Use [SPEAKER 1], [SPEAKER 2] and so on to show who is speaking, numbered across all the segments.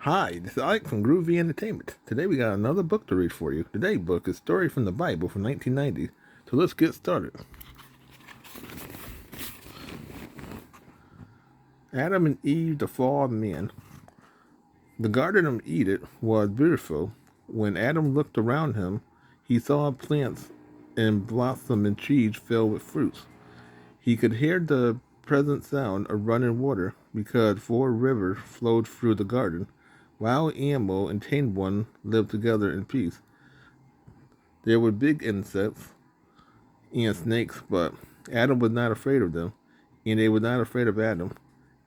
[SPEAKER 1] Hi, this is Ike from Groovy Entertainment. Today we got another book to read for you. Today's book is Story from the Bible from 1990. So let's get started. Adam and Eve, the Fall of Man. The Garden of Eden was beautiful. When Adam looked around him, he saw plants and blossom and trees filled with fruits. He could hear the pleasant sound of running water because 4 rivers flowed through the garden. Wild animal and tame one lived together in peace. There were big insects and snakes, but Adam was not afraid of them, and they were not afraid of Adam.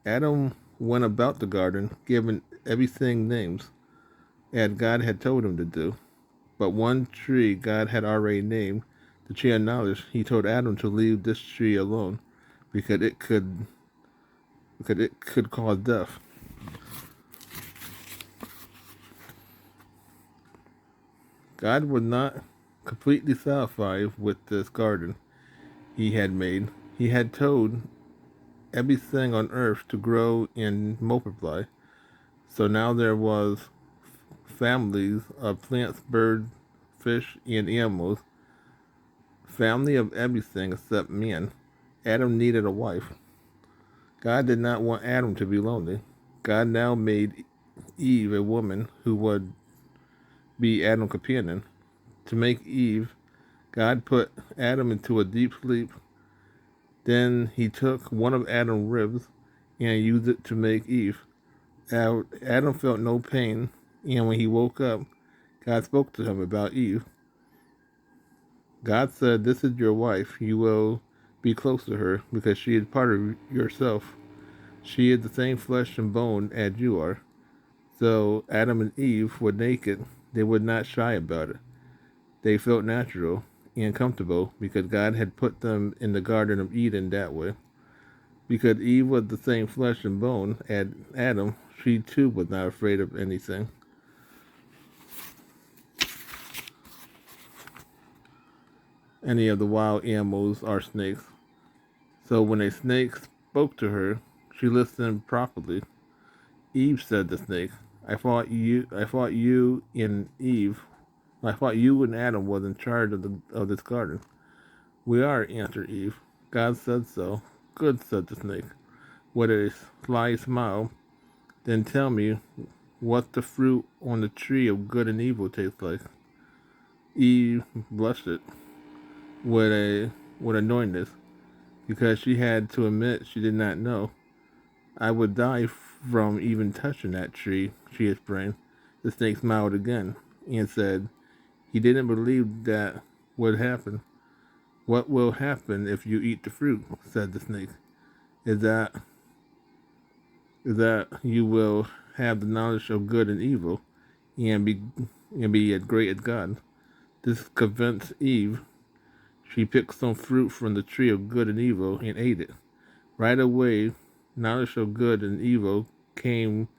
[SPEAKER 1] Adam went about the garden, giving everything names, as God had told him to do. But one tree God had already named, the tree of knowledge. He told Adam to leave this tree alone, because it could cause death. God was not completely satisfied with this garden he had made. He had told everything on earth to grow and multiply. So now there was families of plants, birds, fish, and animals, family of everything except man. Adam needed a wife. God did not want Adam to be lonely. God now made Eve a woman who would be Adam's companion. To make Eve, God put Adam into a deep sleep. Then he took one of Adam's ribs and used it to make Eve. Adam felt no pain, and when he woke up, God spoke to him about Eve. God said, "This is your wife. You will be close to her because she is part of yourself. She is the same flesh and bone as you are." So Adam and Eve were naked. They were not shy about it. They felt natural and comfortable because God had put them in the Garden of Eden that way. Because Eve was the same flesh and bone as Adam, she too was not afraid of anything. Any of the wild animals or snakes. So when a snake spoke to her, she listened properly. Eve said to the snake, I thought you and Adam was in charge of this garden." "We are," answered Eve. "God said so." "Good," said the snake, with a sly smile. "Then tell me what the fruit on the tree of good and evil tastes like." Eve blushed with annoyance because she had to admit she did not know. "I would die from even touching that tree," she explained. The snake smiled again and said, "He didn't believe that would happen." "What will happen if you eat the fruit?" said the snake. Is that that you will have the knowledge of good and evil, and be as great as God." This convinced Eve. She picked some fruit from the tree of good and evil and ate it. Right away, knowledge of good and evil came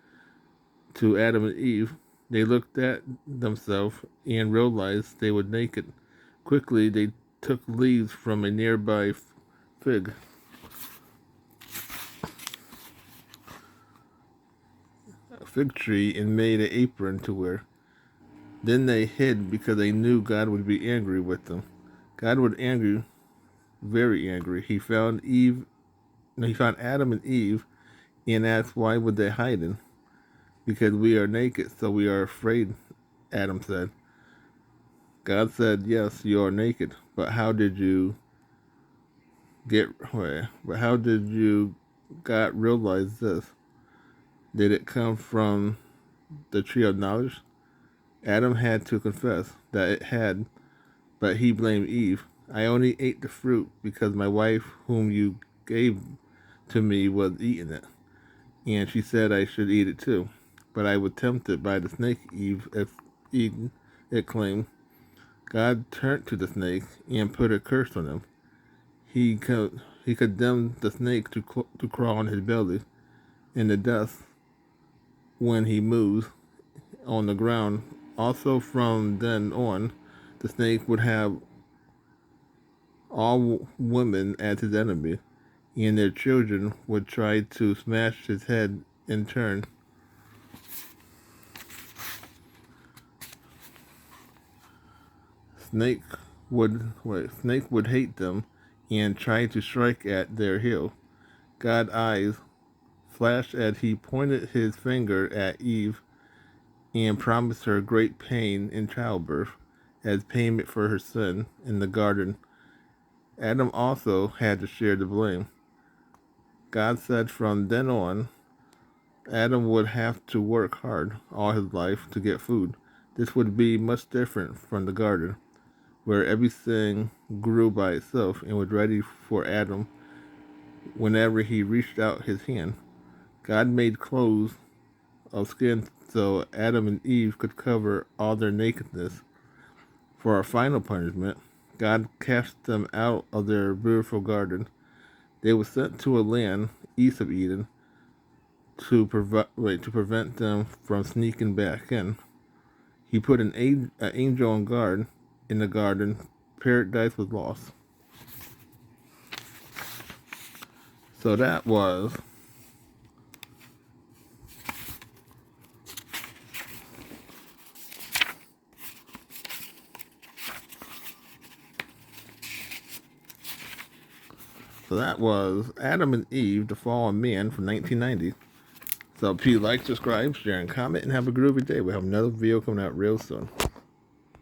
[SPEAKER 1] to Adam and Eve. They looked at themselves and realized they were naked. Quickly, they took leaves from a nearby fig tree and made an apron to wear. Then they hid because they knew God would be angry with them. God was angry, very angry. He found Adam and Eve and asked, "Why would they hide?" "Because we are naked, so we are afraid," Adam said. God said, "Yes, you are naked, but how did you God realize this? Did it come from the tree of knowledge?" Adam had to confess that it had, but he blamed Eve. "I only ate the fruit because my wife, whom you gave to me, was eating it, and she said I should eat it too. But I was tempted by the snake," Eden exclaimed. God turned to the snake and put a curse on him. He condemned the snake to crawl on his belly in the dust when he moves on the ground. Also, from then on, the snake would have all women as his enemy, and their children would try to smash his head in turn. snake would hate them and try to strike at their heel. God's eyes flashed as he pointed his finger at Eve and promised her great pain in childbirth as payment for her sin in the garden. Adam also had to share the blame. God said from then on, Adam would have to work hard all his life to get food. This would be much different from the garden, where everything grew by itself and was ready for Adam whenever he reached out his hand. God made clothes of skin so Adam and Eve could cover all their nakedness. For our final punishment, God cast them out of their beautiful garden. They were sent to a land east of Eden to prevent them from sneaking back in. He put an angel on guard in the garden. Paradise was lost. So that was Adam and Eve, the Fallen Man from 1990. So please like, subscribe, share, and comment, and have a groovy day. We have another video coming out real soon.